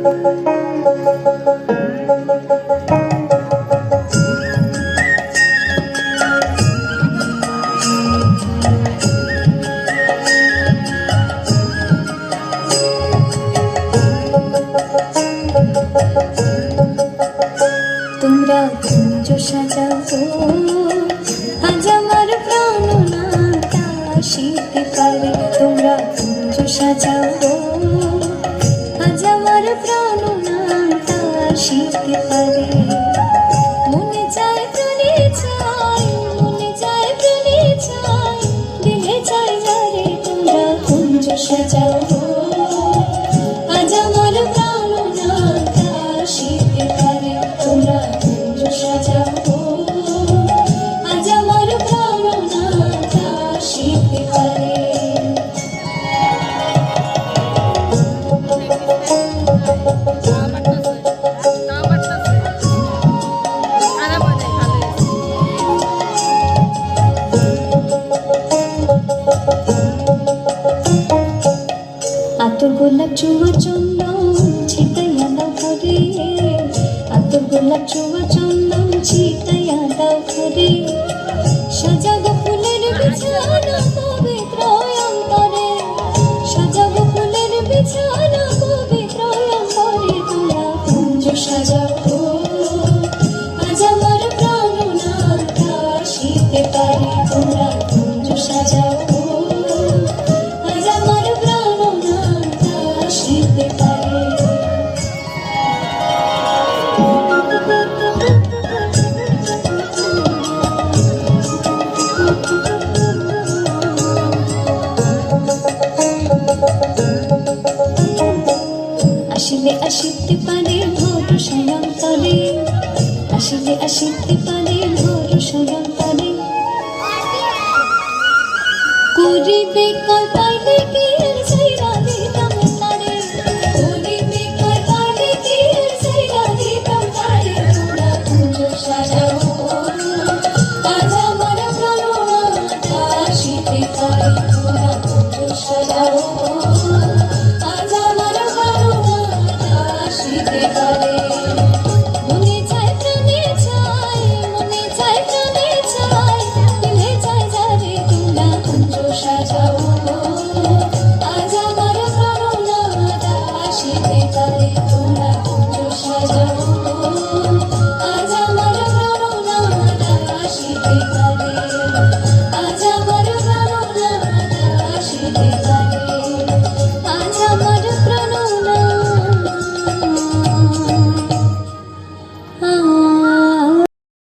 তোমরা কুঞ্জ সাজাও আজ আমার প্রাণ না আসিতে পারে। তোমরা কুঞ্জ সাজাও আজ আমার প্রাণ না আসিতে পারে। মনে যায় প্রাণে চাই, মনে যায় প্রাণে চাই, দিলে চাই যারে। তোমরা কুঞ্জ সাজাও আজ আমার প্রাণ না আসিতে পারে। তোমরা কুঞ্জ সাজাও আজ আমার প্রাণ না আসিতে পারে। আতর গোলাপ চুমা চন্দন ছিটাইয়া দাও ঘরে। আতর গোলাপ চুমা চন্দন ছিটাইয়া দাও ঘরে। সাজাগো ফুলের বিছানা পবিত্র অন্তরে। সাজাগো ফুলের বিছানা পবিত্র অন্তরে। তোমরা কুঞ্জ সাজাও আজ আমার প্রাণ না আসিতে পারে। তোমরা কুঞ্জ সাজাও আজ আমার প্রাণ না আসিতে পারে। আসিলে আসিতে পারে ভরসা অন্তরে। আসিলে আসিতে পারে ভরসা অন্তরে। করিবে কাল পাইলে কি